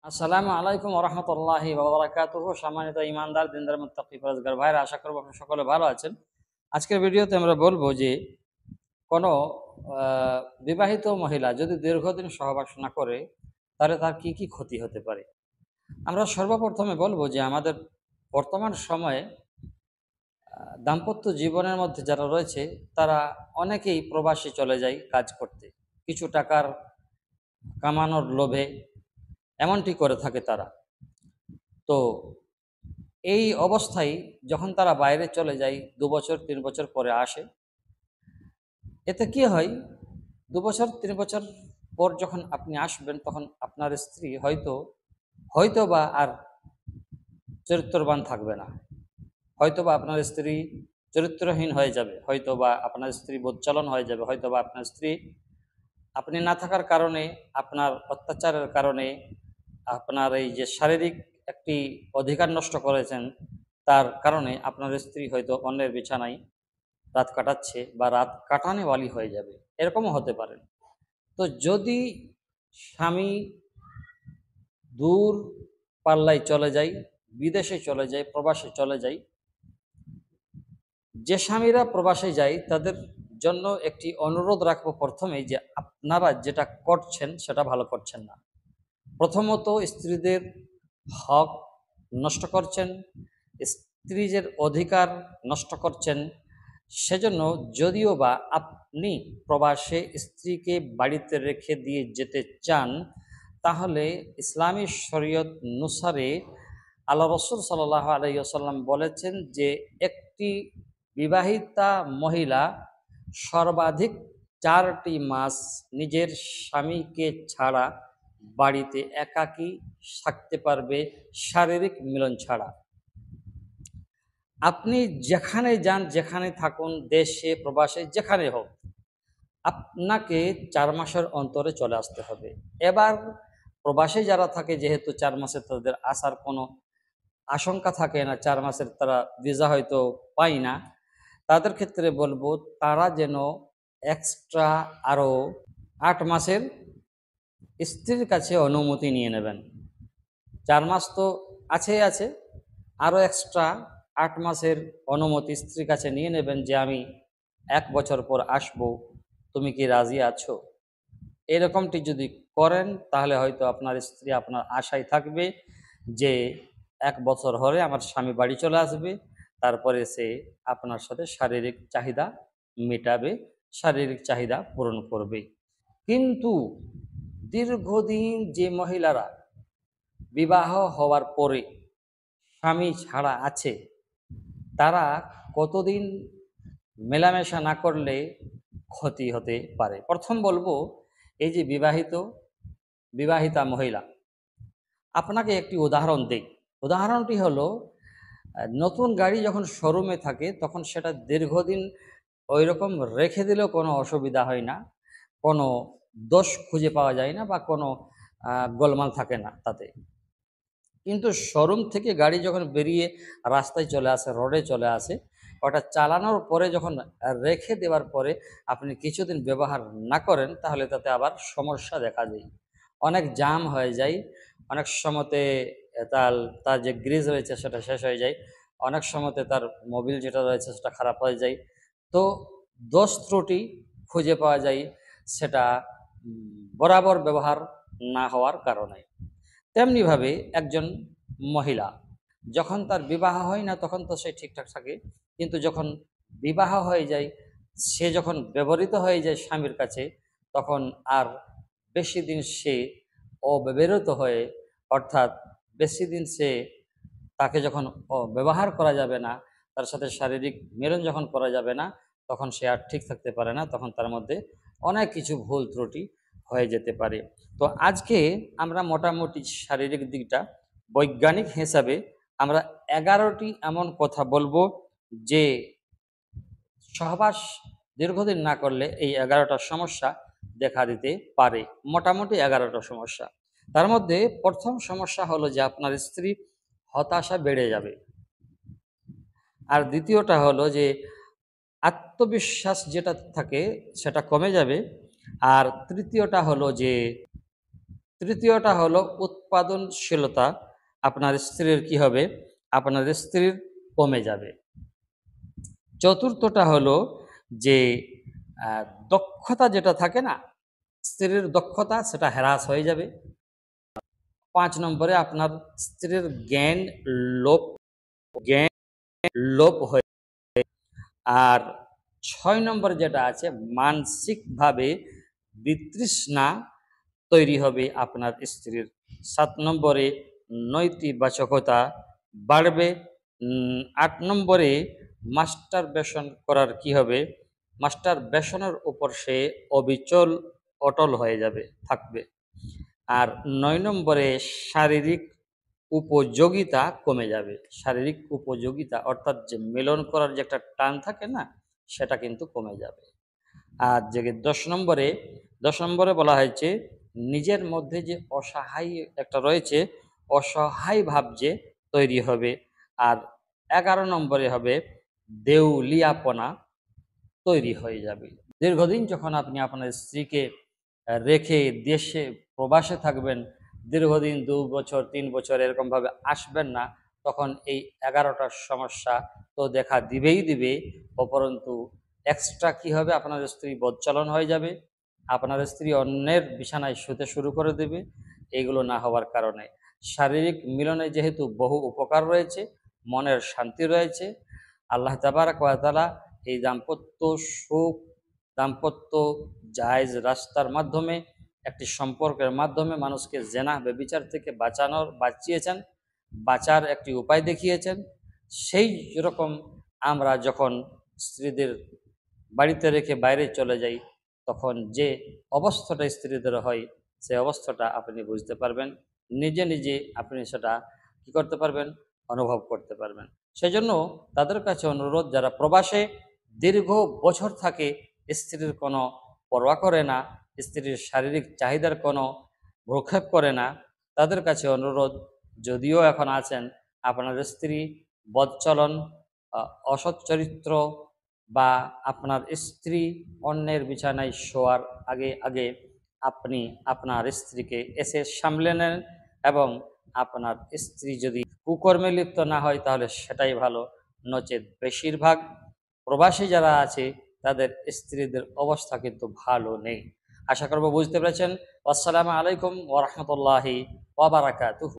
আসসালামু আলাইকুম ওরহমতুল্লাহি ওয়া বারাকাতুহু। সম্মানিত ইমানদার দিনদার মুত্তাকি পরহেজগার ভাইরা, আশা করব আপনারা সকলে ভালো আছেন। আজকের ভিডিওতে আমরা বলবো যে কোনো আহ, বিবাহিত মহিলা যদি দীর্ঘদিন সহবাস না করে তাহলে তার কি কি ক্ষতি হতে পারে। আমরা সর্বপ্রথমে বলবো যে আমাদের বর্তমান সময়ে দাম্পত্য জীবনের মধ্যে যারা রয়েছে তারা অনেকেই প্রবাসে চলে যায় কাজ করতে, কিছু টাকার কামানোর লোভে এমনটি করে থাকে তারা। তো এই অবস্থায় যখন তারা বাইরে চলে যায় 2 বছর 3 বছর পরে আসে, এতে কি হয়, 2 বছর 3 বছর পর যখন আপনি আসবেন তখন আপনার স্ত্রী হয়তো হয়তো বা আর চরিত্রবান থাকবে না, হয়তো বা আপনার স্ত্রী চরিত্রহীন হয়ে যাবে, হয়তো বা আপনার স্ত্রী বোধচালন হয়ে যাবে, হয়তো বা আপনার স্ত্রী আপনি না থাকার কারণে, আপনার অত্যাচারের কারণে, আপনার এই যে শারীরিক একটি অধিকার নষ্ট করেছেন তার কারণে আপনার স্ত্রী হয়তো অন্যের বিছানায় রাত কাটাচ্ছে বা রাত কাটানেওয়ালি হয়ে যাবে, এরকমও হতে পারে। তো যদি স্বামী দূর পাল্লায় চলে যায়, বিদেশে চলে যায়, প্রবাসে চলে যায়, যে স্বামীরা প্রবাসে যায় তাদের জন্য একটি অনুরোধ রাখবো প্রথমেই, যে আপনারা যেটা করছেন সেটা ভালো করছেন না। প্রথমত স্ত্রীদের হক নষ্ট করছেন, স্ত্রীদের অধিকার নষ্ট করছেন। সেজন্য যদিও বা আপনি প্রবাসে স্ত্রীকে বাড়িতে রেখে দিয়ে যেতে চান, তাহলে ইসলামী শরীয়ত অনুসারে আল্লাহ রসুল সাল্লাল্লাহু আলাইহি ওয়াসাল্লাম বলেছেন যে একটি বিবাহিতা মহিলা সর্বাধিক 4টি মাস নিজের স্বামীকে ছাড়া বাড়িতে একাকী থাকতে পারবে, শারীরিক মিলন ছাড়া। আপনি যেখানে যান, যেখানে থাকুন, দেশে প্রবাসে যেখানে হোক, আপনাকে 4 মাসের অন্তরে চলে আসতে হবে। এবার প্রবাসে যারা থাকে, যেহেতু 4 মাসে তাদের আসার কোনো আশঙ্কা থাকে না, 4 মাসের তারা ভিসা হয়তো পায় না, তাদের ক্ষেত্রে বলবো তারা যেন এক্সট্রা আরও 8 মাসের স্ত্রীর কাছে অনুমতি নিয়ে নেবেন। 4 মাস তো আছেই আছে, আরও এক্সট্রা 8 মাসের অনুমতি স্ত্রীর কাছে নিয়ে নেবেন, যে আমি 1 বছর পর আসব, তুমি কি রাজি আছো? এরকমটি যদি করেন তাহলে হয়তো আপনার স্ত্রী আপনার আশায় থাকবে যে 1 বছর হলে আমার স্বামী বাড়ি চলে আসবে, তারপরে সে আপনার সাথে শারীরিক চাহিদা মেটাবে, শারীরিক চাহিদা পূরণ করবে। কিন্তু দীর্ঘদিন যে মহিলারা বিবাহ হওয়ার পরে স্বামী ছাড়া আছে, তারা কতদিন মেলামেশা না করলে ক্ষতি হতে পারে। প্রথম বলবো, এই যে বিবাহিতা মহিলা, আপনাকে একটি উদাহরণ দেই। উদাহরণটি হলো, নতুন গাড়ি যখন শোরুমে থাকে তখন সেটা দীর্ঘদিন ওই রকম রেখে দিলেও কোনো অসুবিধা হয় না, কোনো দোষ খুঁজে পাওয়া যায় না, বা কোনো গোলমাল থাকে না তাতে। কিন্তু শোরুম থেকে গাড়ি যখন বেরিয়ে রাস্তায় চলে আসে, রোডে চলে আসে, ওটা চালানোর পরে যখন রেখে দেওয়ার পরে আপনি কিছুদিন ব্যবহার না করেন, তাহলে তাতে আবার সমস্যা দেখা যায়, অনেক জাম হয়ে যায়, অনেক সময়তে তার তার যে গ্রিজ রয়েছে সেটা শেষ হয়ে যায়, অনেক সময়তে তার মোবিল যেটা রয়েছে সেটা খারাপ হয়ে যায়। তো দোষ ত্রুটি খুঁজে পাওয়া যায়, সেটা বরাবর ব্যবহার না হওয়ার কারণে। তেমনিভাবে একজন মহিলা যখন তার বিবাহ হয় না তখন তো সে ঠিকঠাক থাকে, কিন্তু যখন বিবাহ হয়ে যায়, সে যখন ব্যবহৃত হয়ে যায় স্বামীর কাছে, তখন আর বেশি দিন সে অব্যবহৃত হয়ে, অর্থাৎ বেশি দিন সে তাকে যখন ব্যবহার করা যাবে না, তার সাথে শারীরিক মিলন যখন করা যাবে না, তখন সে আর ঠিক থাকতে পারে না, তখন তার মধ্যে অনেক কিছু ভুল ত্রুটি হয়ে যেতে পারে। তো আজকে আমরা মোটামুটি শারীরিক দিকটা বৈজ্ঞানিক হিসাবে আমরা 11টি এমন কথা বলবো যে সহবাস দীর্ঘদিন না করলে এই 11টা সমস্যা দেখা দিতে পারে। মোটামুটি 11টা সমস্যা। তার মধ্যে প্রথম সমস্যা হলো যে আপনার স্ত্রী হতাশা বেড়ে যাবে। আর দ্বিতীয়টা হলো যে আত্মবিশ্বাস যেটা থাকে সেটা কমে যাবে। আর তৃতীয়টা হলো যে তৃতীয়টা হলো উৎপাদনশীলতা, আপনার স্ত্রীর কি হবে, আপনার স্ত্রীর কমে যাবে। চতুর্থটা হলো যে দক্ষতা যেটা থাকে না, স্ত্রীর দক্ষতা সেটা হ্রাস হয়ে যাবে। 5 নম্বরে আপনার স্ত্রীর লোপ জ্ঞান লোপ হয়ে। আর 6 নম্বরে যেটা আছে, মানসিকভাবে বিতৃষ্ণা তৈরি হবে আপনার স্ত্রীর। 7 নম্বরে নৈতিবাচকতা বাড়বে। 8 নম্বরে মাস্টারবেশন করার কি হবে, মাস্টারবেশনের উপর সে অবিচল অটল হয়ে যাবে, থাকবে। আর 9 নম্বরে শারীরিক উপযোগিতা কমে যাবে। শারীরিক উপযোগিতা অর্থাৎ যে মিলন করার যে একটা টান থাকে না, সেটা কিন্তু কমে যাবে। আর যে 10 নম্বরে বলা হয়েছে নিজের মধ্যে যে অসহায় একটা রয়েছে, অসহায় ভাব যে তৈরি হবে। আর 11 নম্বরে হবে দেউলিয়াপনা তৈরি হয়ে যাবে। দীর্ঘদিন যখন আপনি আপনার স্ত্রীকে রেখে দেশে প্রবাসে থাকবেন, দীর্ঘদিন 2 বছর 3 বছর এরকমভাবে আসবেন না, তখন এই 11টার সমস্যা তো দেখা দিবে। উপরন্তু এক্সট্রা কি হবে, আপনার স্ত্রী বদচলন হয়ে যাবে, আপনার স্ত্রী অন্যের বিছানায় শুতে শুরু করে দেবে। এগুলো না হওয়ার কারণে শারীরিক মিলনে যেহেতু বহু উপকার রয়েছে, মনের শান্তি রয়েছে, আল্লাহ তাবারক ওয়া তাআলা এই দাম্পত্য সুখ, দাম্পত্য জায়েজ রাস্তার মাধ্যমে, একটি সম্পর্কের মাধ্যমে মানুষকে জেনা ব্যভিচার থেকে বাঁচিয়েছেন, বাঁচার একটি উপায় দেখিয়েছেন। সেই রকম আমরা যখন স্ত্রীদের বাড়িতে রেখে বাইরে চলে যাই, তখন যে অবস্থাটা স্ত্রীদের হয়, সে অবস্থাটা আপনি বুঝতে পারবেন, নিজে নিজে আপনি সেটা কি করতে পারবেন, অনুভব করতে পারবেন। সেজন্য তাদের কাছে অনুরোধ, যারা প্রবাসে দীর্ঘ বছর থাকে, স্ত্রীর কোনো পরোয়া করে না, স্ত্রীর শারীরিক চাহিদার কোনো ভ্রুক্ষেপ করে না, তাদের কাছে অনুরোধ, যদিও এখন আছেন, আপনার স্ত্রী বদচলন, অসৎ চরিত্র, বা আপনার স্ত্রী অন্যের বিছানায় শোয়ার আগে আগে আপনি আপনার স্ত্রীকে এসে সামলে নেন, এবং আপনার স্ত্রী যদি কুকর্মে লিপ্ত না হয় তাহলে সেটাই ভালো। নচেত বেশিরভাগ প্রবাসী যারা আছে, তাদের স্ত্রীদের অবস্থা কিন্তু ভালো নেই। আশা করব বুঝতে পেরেছেন। আসসালামু আলাইকুম ওয়া রাহমাতুল্লাহি ওয়া বারাকাতুহু।